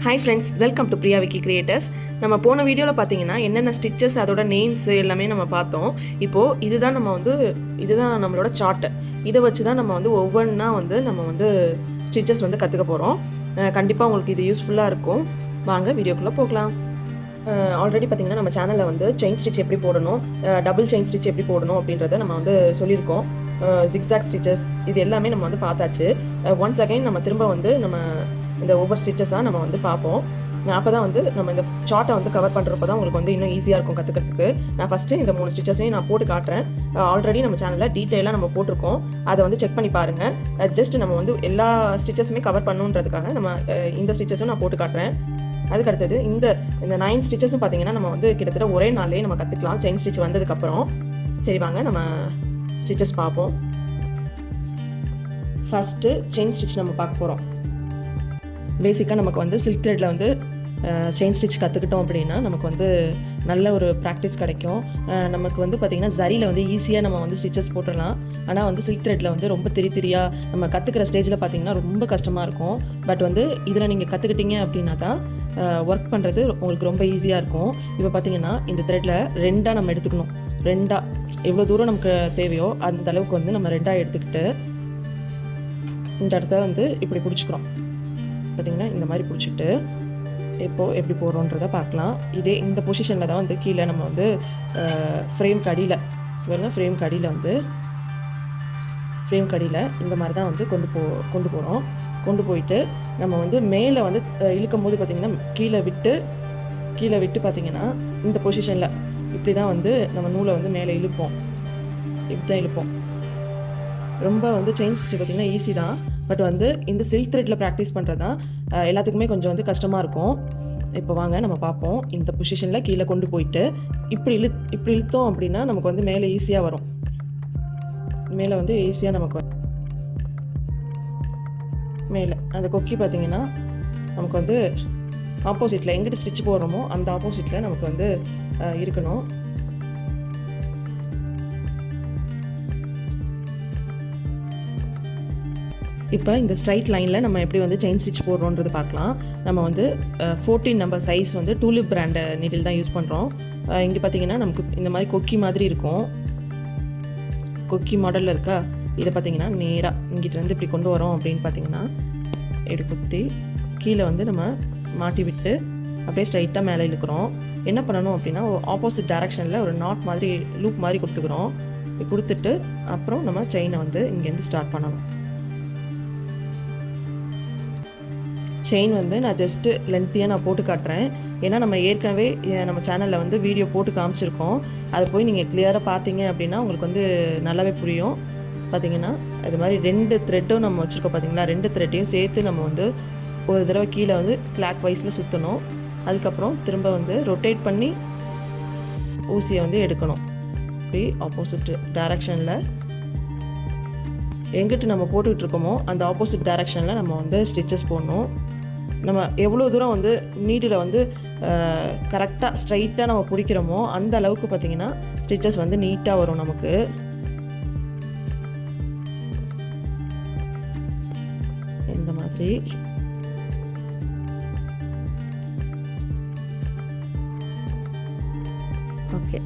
Hi friends, welcome to Priya Vicky Creators. நம்ம போன வீடியோவில் பார்த்தீங்கன்னா என்னென்ன ஸ்டிச்சஸ் அதோட நேம்ஸ் எல்லாமே நம்ம பார்த்தோம். இப்போது இதுதான் நம்மளோட சார்ட்டு. இதை வச்சு தான் நம்ம வந்து ஒவ்வொன்றா வந்து நம்ம வந்து ஸ்டிச்சஸ் வந்து கற்றுக்க போகிறோம். கண்டிப்பாக உங்களுக்கு இது யூஸ்ஃபுல்லாக இருக்கும். வாங்க வீடியோக்குள்ளே போகலாம். ஆல்ரெடி பார்த்தீங்கன்னா நம்ம சேனலில் வந்து செயின் ஸ்டிச் எப்படி போடணும், டபுள் செயின் ஸ்டிச் எப்படி போடணும் அப்படின்றத நம்ம வந்து சொல்லியிருக்கோம். zigzag ஸ்டிச்சஸ் இது எல்லாமே நம்ம வந்து பார்த்தாச்சு. ஒன்ஸ் அகைன் நம்ம திரும்ப வந்து நம்ம இந்த ஒவ்வொரு ஸ்டிச்சஸாக நம்ம வந்து பார்ப்போம். அப்போ தான் வந்து நம்ம இந்த சார்ட்டை வந்து கவர் பண்ணுறப்போ தான் உங்களுக்கு வந்து இன்னும் ஈஸியாக இருக்கும் கற்றுக்கிறதுக்கு. நான் ஃபஸ்ட்டு இந்த 3 ஸ்டிச்சஸையும் நான் போட்டு காட்டுறேன். ஆல்ரெடி நம்ம சேனலில் டீட்டெயிலாக நம்ம போட்டிருக்கோம். அதை வந்து செக் பண்ணி பாருங்கள். ஜஸ்ட் நம்ம வந்து எல்லா ஸ்டிச்சஸுமே கவர் பண்ணுன்றதுக்காக நம்ம இந்த ஸ்டிச்சஸும் நான் போட்டு காட்டுறேன். அதுக்கு அடுத்தது இந்த 9 ஸ்டிச்சஸும் பார்த்தீங்கன்னா நம்ம வந்து கிட்டத்தட்ட ஒரே நாள்லேயே நம்ம கற்றுக்கலாம் செயின் ஸ்டிச் வந்ததுக்கப்புறம். சரி வாங்க நம்ம ஸ்டிச்சஸ் பார்ப்போம். ஃபஸ்ட்டு செயின் ஸ்டிச் நம்ம பார்க்க போகிறோம். பேசிக்காக நமக்கு வந்து சில்க் த்ரெட்டில் வந்து செயின் ஸ்டிச் கற்றுக்கிட்டோம் அப்படின்னா நமக்கு வந்து நல்ல ஒரு ப்ராக்டிஸ் கிடைக்கும். நமக்கு வந்து பார்த்திங்கன்னா சரியில் வந்து ஈஸியாக நம்ம வந்து ஸ்டிச்சஸ் போட்டுடலாம். ஆனால் வந்து சில்க் த்ரெட்டில் வந்து ரொம்ப திரியாக நம்ம கற்றுக்கிற ஸ்டேஜில் பார்த்திங்கன்னா ரொம்ப கஷ்டமாக இருக்கும். பட் வந்து இதில் நீங்கள் கற்றுக்கிட்டீங்க அப்படின்னா தான் ஒர்க் பண்ணுறது உங்களுக்கு ரொம்ப ஈஸியாக இருக்கும். இப்போ பார்த்திங்கன்னா இந்த த்ரெட்டில் 2 நம்ம எடுத்துக்கணும். 2 எவ்வளோ தூரம் நமக்கு தேவையோ அந்த அளவுக்கு வந்து நம்ம 2 எடுத்துக்கிட்டு இந்த இடத்த வந்து இப்படி பிடிச்சிக்கிறோம். பார்த்திங்கன்னா இந்த மாதிரி பிடிச்சிட்டு இப்போது எப்படி போடுறோன்றதை பார்க்கலாம். இதே இந்த பொசிஷனில் தான் வந்து கீழே நம்ம வந்து ஃப்ரேம் கடியில் இந்த மாதிரி தான் வந்து கொண்டு போகிறோம். கொண்டு போயிட்டு நம்ம வந்து மேலே வந்து இழுக்கும் போது பார்த்திங்கன்னா கீழே விட்டு பார்த்திங்கன்னா இந்த பொசிஷனில் இப்படி தான் வந்து நம்ம நூலை வந்து மேலே இழுப்போம். இப்படி தான் இழுப்போம். ரொம்ப வந்து செயின் ஸ்டிச் பார்த்திங்கன்னா ஈஸி தான். பட் வந்து இந்த சில்க் த்ரெட்டில் ப்ராக்டிஸ் பண்ணுறது தான் எல்லாத்துக்குமே கொஞ்சம் வந்து கஷ்டமாக இருக்கும். இப்போ வாங்க நம்ம பார்ப்போம். இந்த பொசிஷனில் கீழே கொண்டு போயிட்டு இப்படி இழுத்தோம் அப்படின்னா நமக்கு வந்து மேலே ஈஸியாக வரும். மேலே வந்து ஈஸியாக நமக்கு மேலே அந்த கொக்கி பார்த்திங்கன்னா நமக்கு வந்து ஆப்போசிட்டில் எங்கிட்ட ஸ்டிச் போடுறோமோ அந்த ஆப்போசிட்டில் நமக்கு வந்து இருக்கணும். இப்போ இந்த ஸ்ட்ரைட் லைனில் நம்ம எப்படி வந்து செயின் ஸ்டிச் போடுறோன்றது பார்க்கலாம். நம்ம வந்து 14 நம்பர் சைஸ் வந்து டூலிப் பிராண்டு நீடில் தான் யூஸ் பண்ணுறோம். இங்கே பார்த்தீங்கன்னா நமக்கு இந்த மாதிரி கொக்கி மாதிரி இருக்கும். கொக்கி மாடலில் இருக்கா, இதை பார்த்தீங்கன்னா நேராக இங்கிட்டிருந்து இப்படி கொண்டு வரோம் அப்படின்னு பார்த்தீங்கன்னா இப்படி குத்தி கீழே வந்து நம்ம மாட்டி விட்டு அப்படியே ஸ்ட்ரைட்டாக மேலே இழுக்கிறோம். என்ன பண்ணணும் அப்படின்னா ஆப்போசிட் டைரக்ஷனில் ஒரு நாட் மாதிரி லூப் மாதிரி கொடுத்துட்டு அப்புறம் நம்ம செயினை வந்து இங்கேருந்து ஸ்டார்ட் பண்ணணும். செயின் வந்து நான் ஜஸ்ட்டு லென்த்தியாக நான் போட்டு காட்டுறேன். ஏன்னா நம்ம ஏற்கனவே நம்ம சேனலில் வந்து வீடியோ போட்டு காமிச்சிருக்கோம். அதை போய் நீங்கள் கிளியராக பார்த்தீங்க அப்படின்னா உங்களுக்கு வந்து நல்லாவே புரியும். பார்த்திங்கன்னா அது மாதிரி 2 த்ரெட்டும் நம்ம வச்சுருக்கோம். பார்த்திங்களா, 2 த்ரெட்டையும் சேர்த்து நம்ம வந்து ஒரு தடவை கீழே வந்து கிளாக் வைஸில் சுற்றணும். அதுக்கப்புறம் திரும்ப வந்து ரொட்டேட் பண்ணி ஊசியை வந்து எடுக்கணும். இப்படி ஆப்போசிட் டைரக்ஷனில் எங்கிட்ட நம்ம போட்டுக்கிட்டு இருக்கோமோ அந்த ஆப்போசிட் டைரக்ஷனில் நம்ம வந்து ஸ்டிச்சஸ் போடணும். நம்ம எவ்வளோ தூரம் வந்து நீடில் வந்து கரெக்டாக ஸ்ட்ரைட்டாக நம்ம பிடிக்கிறோமோ அந்த அளவுக்கு பார்த்திங்கன்னா ஸ்டிச்சஸ் வந்து நீட்டாக வரும் நமக்கு. இந்த மாதிரி ஓகே.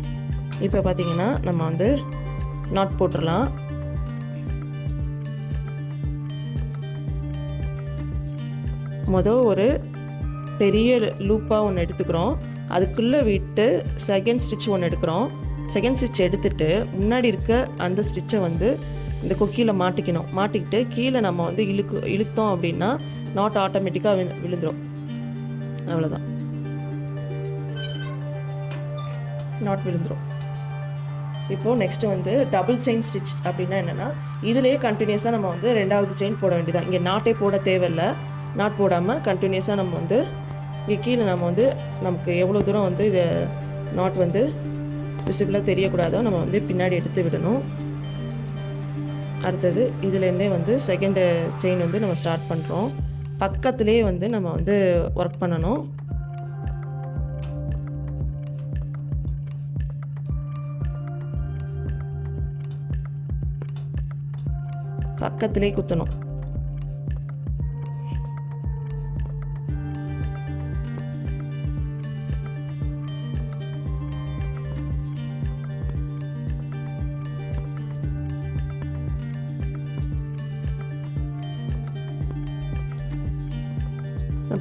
இப்போ பார்த்திங்கன்னா நம்ம வந்து நாட் போட்டுடலாம். ஒரு பெரிய லூப்பாக ஒன்று எடுத்துக்கிறோம். அதுக்குள்ளே விட்டு செகண்ட் ஸ்டிச் ஒன்று எடுக்கிறோம். செகண்ட் ஸ்டிச் எடுத்துகிட்டு முன்னாடி இருக்க அந்த ஸ்டிச்சை வந்து இந்த கொக்கியில் மாட்டிக்கிட்டு கீழே நம்ம வந்து இழுத்தோம் அப்படின்னா நாட் ஆட்டோமேட்டிக்காக விழுந்துடும். அவ்வளோதான், நாட் விழுந்துடும். இப்போது நெக்ஸ்ட்டு வந்து டபுள் செயின் ஸ்டிச் அப்படின்னா என்னென்னா இதிலேயே கண்டினியூஸாக நம்ம வந்து 2வது செயின் போட வேண்டியதான். இங்கே நாட்டே போட தேவையில்லை. நாட் போடாமல் கண்டினியூஸாக நம்ம வந்து இங்கே கீழே நம்ம வந்து நமக்கு எவ்வளோ தூரம் வந்து இதை நாட் வந்து விசிபிளாக தெரியக்கூடாதோ நம்ம வந்து பின்னாடி எடுத்து விடணும். அடுத்தது இதுலேருந்தே வந்து செகண்டு செயின் வந்து நம்ம ஸ்டார்ட் பண்ணுறோம். பக்கத்துலேயே வந்து நம்ம வந்து ஒர்க் பண்ணணும். பக்கத்துலேயே குத்தணும்.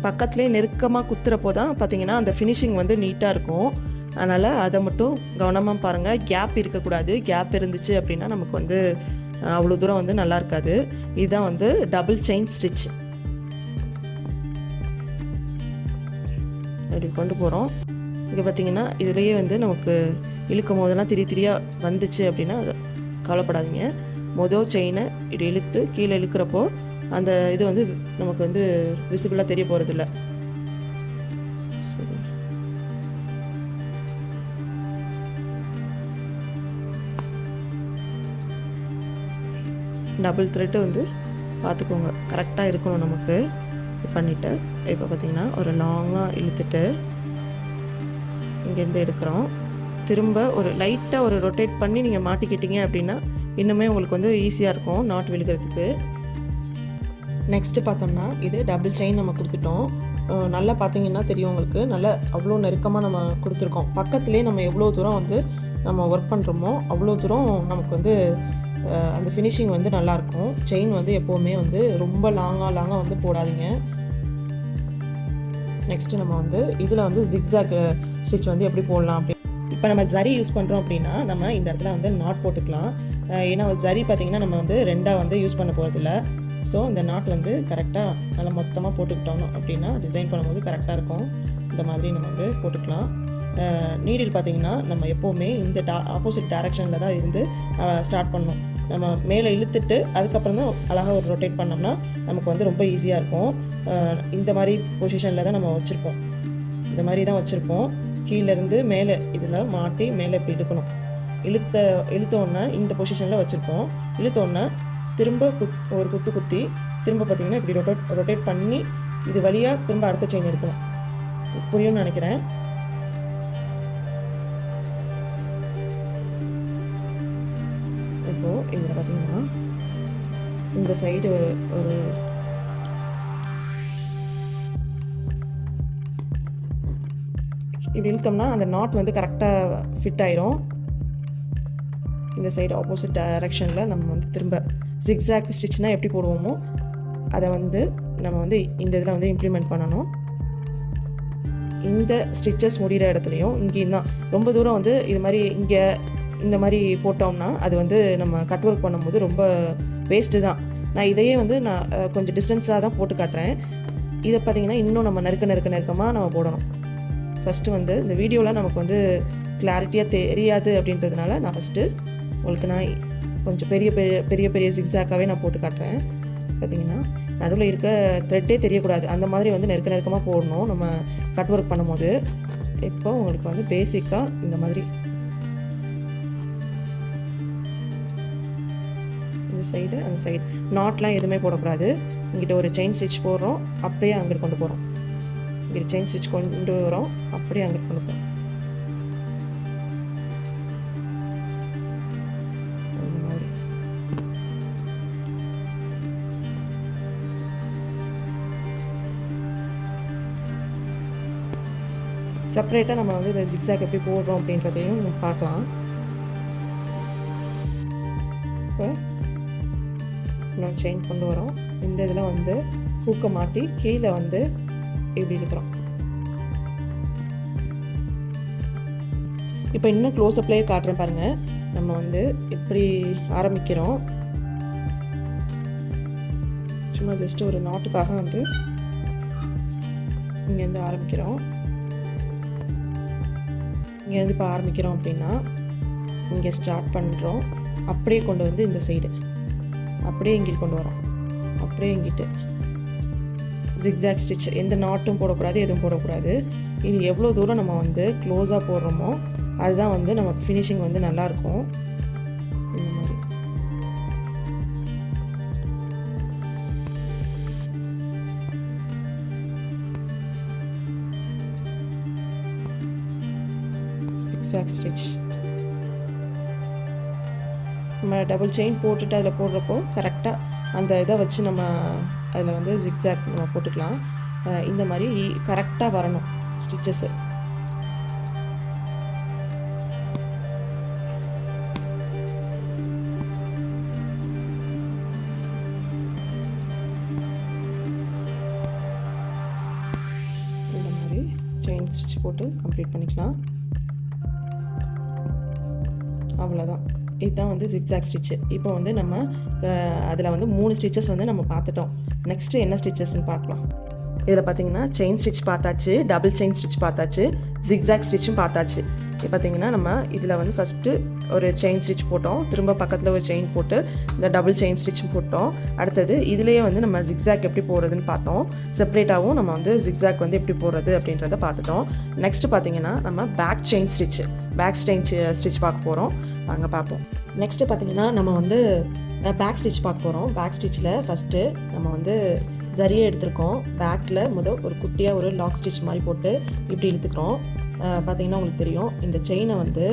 பக்கத்துலேயே நெருக்கமாக குத்துறப்போ தான் பார்த்திங்கன்னா அந்த ஃபினிஷிங் வந்து நீட்டாக இருக்கும். அதனால் அதை மட்டும் கவனமாக பாருங்கள். கேப் இருக்கக்கூடாது. கேப் இருந்துச்சு அப்படின்னா நமக்கு வந்து அவ்வளோ தூரம் வந்து நல்லா இருக்காது. இதுதான் வந்து டபுள் செயின் ஸ்டிச். அப்படி கொண்டு போகிறோம். இங்கே பார்த்திங்கன்னா இதுலேயே வந்து நமக்கு இழுக்கும் போதெல்லாம் திரியாக வந்துச்சு அப்படின்னா கவலைப்படாதீங்க. மொதல் செயினை இப்படி இழுத்து கீழே இழுக்கிறப்போ அந்த இது வந்து நமக்கு வந்து விசிபிளாக தெரிய போகிறதில்ல. டபுள் த்ரெட்டு வந்து பார்த்துக்கோங்க, கரெக்டாக இருக்கணும் நமக்கு. பண்ணிவிட்டு இப்போ பார்த்திங்கன்னா ஒரு லாங்காக இழுத்துட்டு இங்கேருந்து எடுக்கிறோம். திரும்ப ஒரு லைட்டாக ஒரு ரொட்டேட் பண்ணி நீங்கள் மாட்டிக்கிட்டீங்க அப்படின்னா இன்னுமே உங்களுக்கு வந்து ஈஸியாக இருக்கும் நாட் விழுகிறதுக்கு. நெக்ஸ்ட்டு பார்த்தோம்னா இது டபுள் செயின் நம்ம கொடுத்துட்டோம். நல்லா பார்த்தீங்கன்னா தெரியும் உங்களுக்கு, நல்லா அவ்வளோ நெருக்கமாக நம்ம கொடுத்துருக்கோம். பக்கத்துலேயே நம்ம எவ்வளோ தூரம் வந்து நம்ம ஒர்க் பண்ணுறோமோ அவ்வளோ தூரம் நமக்கு வந்து அந்த ஃபினிஷிங் வந்து நல்லாயிருக்கும். செயின் வந்து எப்போவுமே வந்து ரொம்ப லாங்காக வந்து போடாதீங்க. நெக்ஸ்ட்டு நம்ம வந்து இதில் வந்து ஜிக்ஸாக் ஸ்டிச் வந்து எப்படி போடலாம் அப்படி. இப்போ நம்ம ஜரி யூஸ் பண்ணுறோம் அப்படின்னா நம்ம இந்த இடத்துல வந்து நாட் போட்டுக்கலாம். ஏன்னா ஜரி பார்த்திங்கன்னா நம்ம வந்து ரெண்டாக வந்து யூஸ் பண்ண போகிறதில்ல. ஸோ இந்த நாட் வந்து கரெக்டாக நல்லா மொத்தமாக போட்டுக்கிட்டோம் அப்படின்னா டிசைன் பண்ணும்போது கரெக்டாக இருக்கும். இந்த மாதிரி நம்ம வந்து போட்டுக்கலாம். நீடில் பார்த்திங்கன்னா நம்ம எப்போவுமே இந்த ஆப்போசிட் டைரக்ஷனில் தான் இருந்து ஸ்டார்ட் பண்ணணும். நம்ம மேலே இழுத்துட்டு அதுக்கப்புறம் தான் அழகாக ஒரு ரொட்டேட் பண்ணோம்னா நமக்கு வந்து ரொம்ப ஈஸியாக இருக்கும். இந்த மாதிரி பொசிஷனில் தான் நம்ம வச்சுருப்போம். இந்த மாதிரி தான் வச்சுருப்போம். கீழேருந்து மேலே இதில் மாட்டி மேலே இப்படி இழுக்கணும். இழுத்தோன்னே இந்த பொசிஷனில் வச்சுருப்போம். இழுத்தோன்னே திரும்ப ஒரு குத்தி திரும்ப பார்த்திங்கன்னா இப்படி ரொட்டேட் பண்ணி இது வழியாக திரும்ப அடுத்த செயின் எடுக்கணும். புரியும்னு நினைக்கிறேன். இப்போது இதில் பார்த்திங்கன்னா இந்த சைடு ஒரு இப்படி இழுத்தோம்னா அந்த நாட் வந்து கரெக்டாக ஃபிட் ஆயிரும். இந்த சைடு ஆப்போசிட் டைரக்ஷனில் நம்ம வந்து திரும்ப ஜிக்ஸாக் ஸ்டிச்னால் எப்படி போடுவோமோ அதை வந்து நம்ம வந்து இந்த இதில் வந்து இம்ப்ளிமெண்ட் பண்ணணும். இந்த ஸ்டிச்சஸ் முடிகிற இடத்துலையும் இங்கேயும் தான் ரொம்ப தூரம் வந்து இது மாதிரி இங்கே இந்த மாதிரி போட்டோம்னா அது வந்து நம்ம கட் ஒர்க் பண்ணும்போது ரொம்ப வேஸ்ட்டு தான். நான் இதையே வந்து நான் கொஞ்சம் டிஸ்டன்ஸாக தான் போட்டு காட்டுறேன். இதை பார்த்திங்கன்னா இன்னும் நம்ம நெருக்கமாக நம்ம போடணும். ஃபஸ்ட்டு வந்து இந்த வீடியோவில் நமக்கு வந்து கிளாரிட்டியாக தெரியாது அப்படின்றதுனால நான் ஃபஸ்ட்டு உங்களுக்கு நான் கொஞ்சம் பெரிய ஜிக்ஸாக்காகவே நான் போட்டு காட்டுறேன். பார்த்திங்கன்னா நடுவில் இருக்க த்ரெட்டே தெரியக்கூடாது. அந்த மாதிரி வந்து நெருக்கமாக போடணும் நம்ம கட் ஒர்க் பண்ணும்போது. இப்போ உங்களுக்கு வந்து பேசிக்காக இந்த மாதிரி இந்த சைடு அந்த சைடு நாட்லாம் எதுவுமே போடக்கூடாது. இங்கிட்ட ஒரு செயின் ஸ்டிச் போடுறோம், அப்படியே அங்கிட்டு கொண்டு போகிறோம். இங்கிட்ட செயின் ஸ்டிச் கொண்டு வரோம், அப்படியே அங்கிட்டு கொண்டு போகிறோம். செப்பரேட்டாக நம்ம வந்து இந்த ஜிக்ஸாக் எப்படி போடுறோம் அப்படின்றதையும் நம்ம பார்க்கலாம். இப்போ இன்னும் செயின் கொண்டு வரோம். இந்த இதில் வந்து ஹூக்கை மாட்டி கீழே வந்து இப்படி இருக்கிறோம். இப்போ இன்னும் க்ளோஸ்அப்லேயே காட்டுறேன் பாருங்கள். நம்ம வந்து இப்படி ஆரம்பிக்கிறோம். சும்மா ஜஸ்ட்டு ஒரு நாட்டுக்காக வந்து இங்கேருந்து ஆரம்பிக்கிறோம். இங்கேருந்து இப்போ ஆரம்பிக்கிறோம் அப்படின்னா இங்கே ஸ்டார்ட் பண்ணுறோம். அப்படியே கொண்டு வந்து இந்த சைடு அப்படியே இங்கிட்டு கொண்டு வரோம். அப்படியே இங்கிட்டு ஜிக்ஸாக் ஸ்டிச் எந்த நாட்டும் போடக்கூடாது, எதுவும் போடக்கூடாது. இது எவ்வளோ தூரம் நம்ம வந்து க்ளோஸாக போடுறோமோ அதுதான் வந்து நமக்கு ஃபினிஷிங் வந்து நல்லாயிருக்கும். இந்த மாதிரி ஜிக்ஸாக் ஸ்டிச் நம்ம டபுள் செயின் போட்டுட்டு அதில் போடுறப்போ கரெக்டாக அந்த இதை வச்சு நம்ம அதில் வந்து ஜிக்ஸாக் நம்ம போட்டுக்கலாம். இந்த மாதிரி கரெக்டாக வரணும் ஸ்டிச்சஸ்ஸு. ஒரு ஸ்டிச் போட்டு கம்ப்ளீட் பண்ணிக்கலாம். அவ்வளோதான். இதுதான் வந்து ஜிக்ஸாக் ஸ்டிச்சு. இப்போ வந்து நம்ம அதில் வந்து 3 ஸ்டிச்சஸ் வந்து நம்ம பார்த்துட்டோம். நெக்ஸ்ட்டு என்ன ஸ்டிச்சஸ்ன்னு பார்க்கலாம். இதில் பார்த்தீங்கன்னா செயின் ஸ்டிச் பார்த்தாச்சு, டபுள் செயின் ஸ்டிச் பார்த்தாச்சு, ஜிக்ஸாக் ஸ்டிச்சும் பார்த்தாச்சு. இப்போ பார்த்தீங்கன்னா நம்ம இதில் வந்து ஃபஸ்ட்டு ஒரு செயின் ஸ்டிச் போட்டோம், திரும்ப பக்கத்தில் ஒரு செயின் போட்டு இந்த டபுள் செயின் ஸ்டிச்சும் போட்டோம். அடுத்தது இதுலேயே வந்து நம்ம ஜிக்ஸாக் எப்படி போடுறதுன்னு பார்த்தோம். செப்பரேட்டாகவும் நம்ம வந்து ஜிக்ஸாக் வந்து எப்படி போடுறது அப்படின்றத பார்த்துட்டோம். நெக்ஸ்ட்டு பார்த்தீங்கன்னா நம்ம பேக் செயின் ஸ்டிச் பார்க்க போகிறோம். வாங்க பார்ப்போம். நெக்ஸ்ட்டு பார்த்தீங்கன்னா நம்ம வந்து பேக் ஸ்டிச் பார்க்க போகிறோம். பேக் ஸ்டிச்சில் ஃபஸ்ட்டு நம்ம வந்து ஜரியை எடுத்துருக்கோம். பேக்கில் ஒரு குட்டியாக ஒரு லாக் ஸ்டிச் மாதிரி போட்டு இப்படி இழுத்துக்கிறோம். பார்த்தீங்கன்னா உங்களுக்கு தெரியும், இந்த செயினை வந்து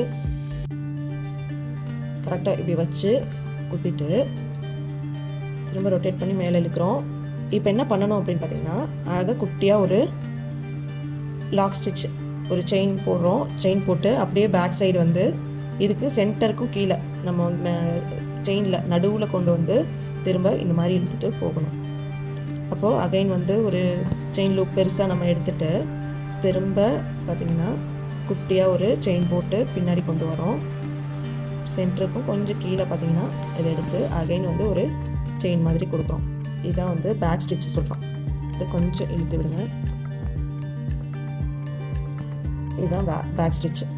கரெக்டாக இப்படி வச்சு குத்திட்டு திரும்ப ரொட்டேட் பண்ணி மேலே இழுக்கிறோம். இப்போ என்ன பண்ணணும் அப்படின்னு பார்த்தீங்கன்னா, அழகாக குட்டியாக ஒரு லாக் ஸ்டிச் ஒரு செயின் போடுறோம். செயின் போட்டு அப்படியே பேக் சைடு வந்து இதுக்கு சென்டருக்கும் கீழே நம்ம செயினில் நடுவில் கொண்டு வந்து திரும்ப இந்த மாதிரி இழுத்துட்டு போகணும். அப்போது அகைன் வந்து ஒரு செயின் லூப் பெருசாக நம்ம எடுத்துகிட்டு திரும்ப பார்த்திங்கன்னா குட்டியாக ஒரு செயின் போட்டு பின்னாடி கொண்டு வரோம். சென்டருக்கும் கொஞ்சம் கீழே பார்த்திங்கன்னா இதை எடுத்து அகைன் வந்து ஒரு செயின் மாதிரி கொடுக்குறோம். இதுதான் வந்து பேக் ஸ்டிச் சொல்கிறோம். இதை கொஞ்சம் இழுத்து விடுங்க. இதுதான் பேக் ஸ்டிச்சு.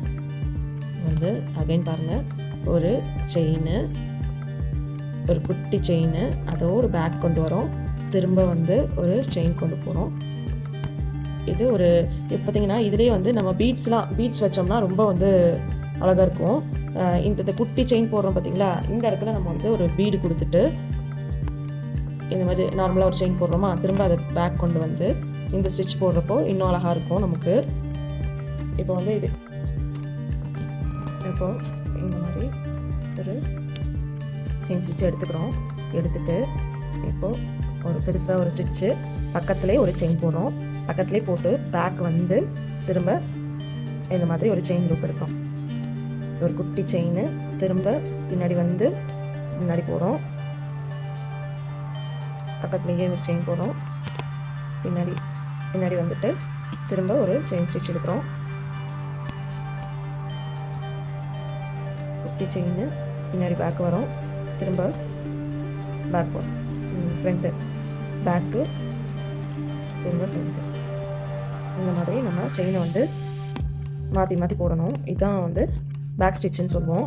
வந்து அகைன் பாருங்கள், ஒரு செயின், ஒரு குட்டி செயின், அதோடு பேக் கொண்டு வரோம். திரும்ப வந்து ஒரு செயின் கொண்டு போகிறோம். இது ஒரு பார்த்தீங்கன்னா இதுலேயே வந்து நம்ம பீட்ஸ் வச்சோம்னா ரொம்ப வந்து அழகாக இருக்கும். இந்த குட்டி செயின் போடுறோம் பார்த்தீங்களா, இந்த இடத்துல நம்ம வந்து ஒரு பீடு கொடுத்துட்டு இந்த மாதிரி நார்மலாக ஒரு செயின் போடுறோமா, திரும்ப அதை பேக் கொண்டு வந்து இந்த ஸ்டிச் போடுறப்போ இன்னும் அழகாக இருக்கும் நமக்கு. இப்போ வந்து இந்த மாதிரி ஒரு செயின் ஸ்டிச் எடுத்துக்கிறோம். எடுத்துகிட்டு இப்போது ஒரு பெருசாக ஒரு ஸ்டிச்சு பக்கத்துலேயே ஒரு செயின் போடுறோம். பக்கத்துலேயே போட்டு பேக் வந்து திரும்ப இந்த மாதிரி ஒரு செயின் லூப் எடுக்கிறோம். ஒரு குட்டி செயின் திரும்ப பின்னாடி வந்து முன்னாடி போகிறோம். பக்கத்துலேயே ஒரு செயின் போடுறோம். பின்னாடி வந்துட்டு திரும்ப ஒரு செயின் ஸ்டிச் எடுக்கிறோம். குட்டி செயின் பின்னாடி பேக் வரும். திரும்ப பேக் வரும். ஃப்ரண்ட்டு பேக்கு திரும்ப ஃப்ரண்ட்டு. இந்த மாதிரி நம்ம செயினை வந்து மாற்றி போடணும். இதுதான் வந்து பேக் ஸ்டிச்சுன்னு சொல்லுவோம்.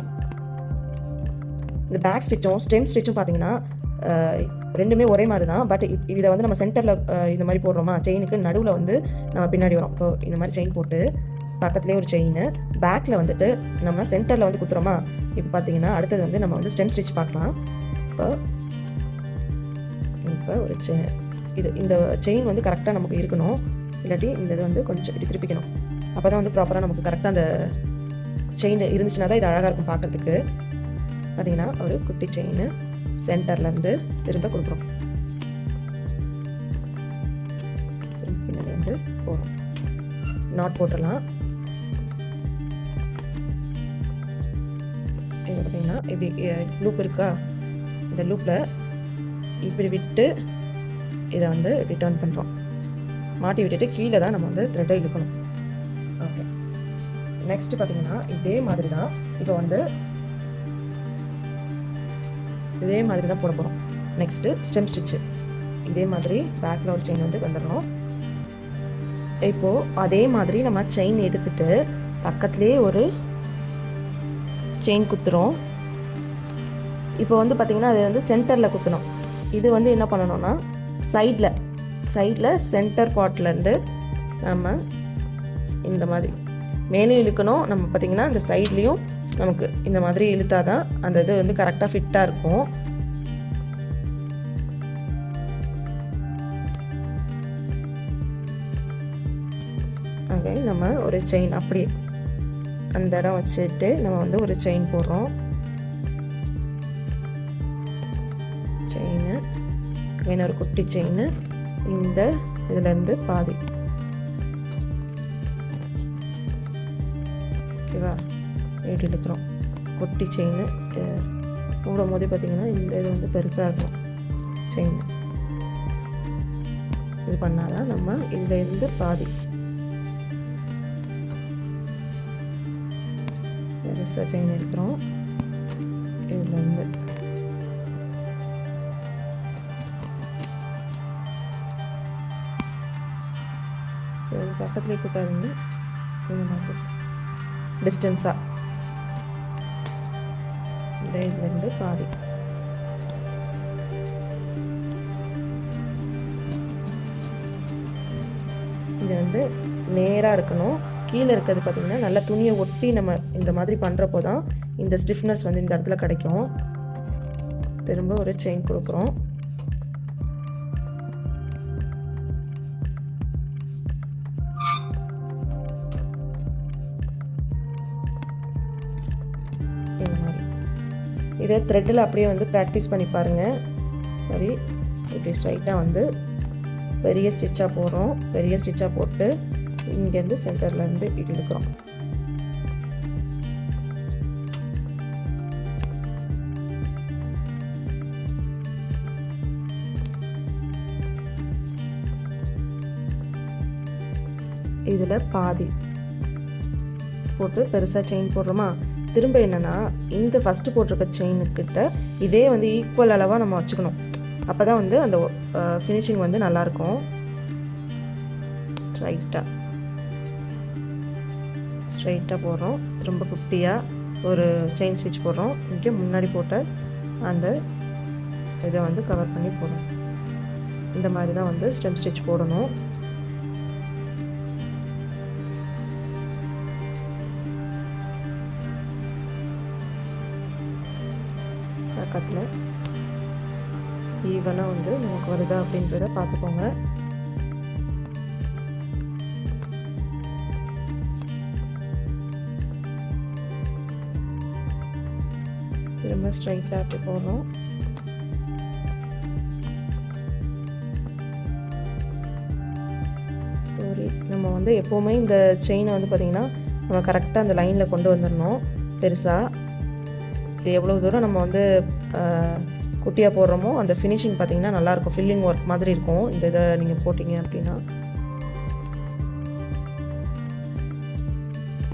இந்த பேக் ஸ்டிச்சும் ஸ்டெம் ஸ்டிச்சும் பார்த்தீங்கன்னா ரெண்டுமே ஒரே மாதிரி தான். பட் இதை வந்து நம்ம சென்டரில் இந்த மாதிரி போடுறோமா, செயினுக்கு நடுவில் வந்து நம்ம பின்னாடி வரோம். இப்போ இந்த மாதிரி செயின் போட்டு பக்கத்துலேயே ஒரு செயின், பேக்கில் வந்துட்டு நம்ம சென்டரில் வந்து குத்துறோமா. இப்போ பார்த்தீங்கன்னா அடுத்தது வந்து நம்ம வந்து ஸ்டெம் ஸ்டிச் பார்க்கலாம். இப்போ ஒரு இந்த செயின் வந்து கரெக்டாக நமக்கு இருக்கணும். இல்லாட்டி இந்த இது வந்து கொஞ்சம் இப்படி திருப்பிக்கணும். அப்போ தான் வந்து ப்ராப்பராக நமக்கு கரெக்டாக அந்த செயின் இருந்துச்சுன்னா தான் இது அழகாக இருக்கும் பார்க்குறதுக்கு. பார்த்தீங்கன்னா ஒரு குட்டி செயின் சென்டர்லேருந்து திரும்ப கொடுக்குறோம். திரும்ப பின்னாடி வந்து போகிறோம். நாட் போட்டுடலாம். இது பார்த்தீங்கன்னா இப்படி லூப் இருக்கா, இந்த லூப்பில் இப்படி விட்டு இதை வந்து ரிட்டர்ன் பண்ணுறோம். மாட்டி விட்டுட்டு கீழே தான் நம்ம வந்து த்ரெட்டை இழுக்கணும். ஓகே, நெக்ஸ்ட்டு பார்த்தீங்கன்னா இதே மாதிரி தான் இப்போ வந்து இதே மாதிரி தான் போட போகிறோம். நெக்ஸ்ட்டு ஸ்டெம் ஸ்டிச்சு இதே மாதிரி பேக்கில் ஒரு செயின் வந்து வந்துடணும். இப்போது அதே மாதிரி நம்ம செயின் எடுத்துட்டு பக்கத்துலேயே ஒரு செயின் குத்துறோம். இப்போ வந்து பார்த்திங்கன்னா அது வந்து சென்டரில் குத்தணும். இது வந்து என்ன பண்ணணும்னா சைடில் சென்டர் பார்ட்லேருந்து நம்ம இந்த மாதிரி மேலே இழுக்கணும். நம்ம பார்த்திங்கன்னா இந்த சைட்லேயும் நமக்கு இந்த மாதிரி இழுத்தா தான் அந்த இது வந்து கரெக்டாக ஃபிட்டாக இருக்கும். அங்கே நம்ம ஒரு செயின் அப்படியே அந்த இடம் வச்சுட்டு நம்ம வந்து ஒரு செயின் போடுறோம். செயின் ஒரு குட்டி செயின் இந்த இதுலேருந்து பாதி, ஓகேவா, இப்படி இழுக்கிறோம். குட்டி செயின் போடும் போது பார்த்திங்கன்னா இந்த இது வந்து பெருசாக இருக்கும் செயின். இது பண்ணாதான் நம்ம இதில் இருந்து பாதி பெருசாக செயின் எடுக்கிறோம். இதில் வந்து பக்கத்துலேயே கூட்டாதுங்க, இந்த மாதிரி டிஸ்டன்ஸாக இதுலேருந்து பாதி. இது வந்து நேராக இருக்கணும். கீழே இருக்கிறது பார்த்திங்கன்னா நல்லா துணியை ஒட்டி நம்ம இந்த மாதிரி பண்ணுறப்போ தான் இந்த ஸ்டிஃப்னஸ் வந்து இந்த இடத்துல கிடைக்கும். திரும்ப ஒரு செயின் கொடுக்குறோம். இந்த மாதிரி இதை த்ரெட்டில் அப்படியே வந்து ப்ராக்டிஸ் பண்ணி பாருங்கள். சரி, இப்படி ஸ்ட்ரைட்டாக வந்து பெரிய ஸ்டிச்சாக போடுறோம். பெரிய ஸ்டிச்சாக போட்டு இங்கேருந்து சென்டர்லேருந்து இழுக்கிறோம். இதில் பாதி போட்டு பெருசாக செயின் போடுறோமா. திரும்ப என்னென்னா இந்த ஃபஸ்ட்டு போட்டிருக்க செயினுக்கிட்ட இதே வந்து ஈக்குவல் அளவாக நம்ம வச்சுக்கணும். அப்போ தான் வந்து அந்த ஃபினிஷிங் வந்து நல்லாயிருக்கும். ஸ்ட்ரைட்டாக போடுறோம். திரும்ப குட்டியாக ஒரு செயின் ஸ்டிச் போடுறோம். இங்கே முன்னாடி போட்ட அந்த இதை வந்து கவர் பண்ணி போடணும். இந்த மாதிரி தான் வந்து ஸ்டெம் ஸ்டிச் போடணும். பக்கத்தில் ஈவனாக வந்து நமக்கு வருதா அப்படின்றத பார்த்துக்கோங்க. திரும்ப ஸ்ட்ரைட்டாக அப்படி போடுறோம். சரி, நம்ம வந்து எப்போவுமே இந்த செயினை வந்து பார்த்திங்கன்னா நம்ம கரெக்டாக அந்த லைனில் கொண்டு வந்துடணும். பெருசாக இது எவ்வளோ தூரம் நம்ம வந்து குட்டியாக போடுறோமோ அந்த ஃபினிஷிங் பார்த்திங்கன்னா நல்லாயிருக்கும். ஃபில்லிங் ஒர்க் மாதிரி இருக்கும் இந்த இதை நீங்கள் போட்டிங்க அப்படின்னா.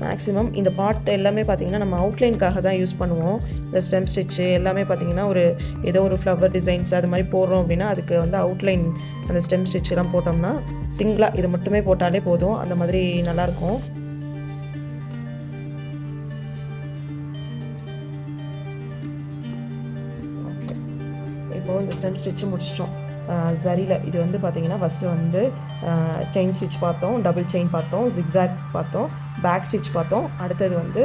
மேக்ஸிமம் இந்த பார்ட் எல்லாமே பார்த்திங்கன்னா நம்ம அவுட்லைனுக்காக தான் யூஸ் பண்ணுவோம். இந்த ஸ்டெம் ஸ்டிச்சு எல்லாமே பார்த்திங்கன்னா ஒரு ஏதோ ஒரு ஃப்ளவர் டிசைன்ஸ் அது மாதிரி போடுறோம் அப்படின்னா அதுக்கு வந்து அவுட்லைன் அந்த ஸ்டெம் ஸ்டிச் எல்லாம் போட்டோம்னா சிங்கிளாக இது மட்டுமே போட்டாலே போதும். அந்த மாதிரி நல்லாயிருக்கும். ஓகே, இப்போது இந்த ஸ்டெம் ஸ்டிச்சு முடிச்சிட்டோம். சரியில் இது வந்து பார்த்திங்கன்னா ஃபஸ்ட்டு வந்து செயின் ஸ்டிச் பார்த்தோம், டபுள் செயின் பார்த்தோம், ஜிக்ஸாக் பார்த்தோம், பேக் ஸ்டிச் பார்த்தோம். அடுத்தது வந்து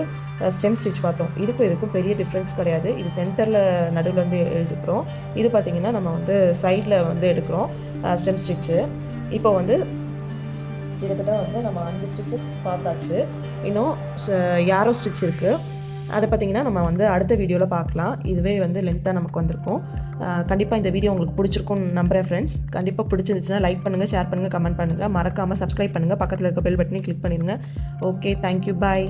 ஸ்டெம் ஸ்டிச் பார்த்தோம். இதுக்கும் பெரிய டிஃப்ரென்ஸ் கிடையாது. இது சென்டரில் நடுவில் வந்து எடுக்கிறோம். இது பார்த்திங்கன்னா நம்ம வந்து சைடில் வந்து எடுக்கிறோம் ஸ்டெம் ஸ்டிச்சு. இப்போ வந்து கிட்டத்தட்ட வந்து நம்ம 5 ஸ்டிச்சஸ் பார்த்தாச்சு. இன்னும் யாரோ ஸ்டிச் இருக்குது. அதை பார்த்திங்கன்னா நம்ம வந்து அடுத்த வீடியோவில் பார்க்கலாம். இதுவே வந்து லென்த்தாக நமக்கு வந்திருக்கும். கண்டிப்பாக இந்த வீடியோ உங்களுக்கு பிடிச்சிருக்கும்னு நம்புகிறேன் ஃப்ரெண்ட்ஸ். கண்டிப்பாக பிடிச்சிருந்துச்சுன்னா லைக் பண்ணுங்கள், ஷேர் பண்ணுங்கள், கமெண்ட் பண்ணுங்கள். மறக்காமல் சப்ஸ்கிரைப் பண்ணுங்கள். பக்கத்தில் இருக்க பெல் பட்டனையும் கிளிக் பண்ணிடுங்க. ஓகே, தேங்க்யூ, பாய்.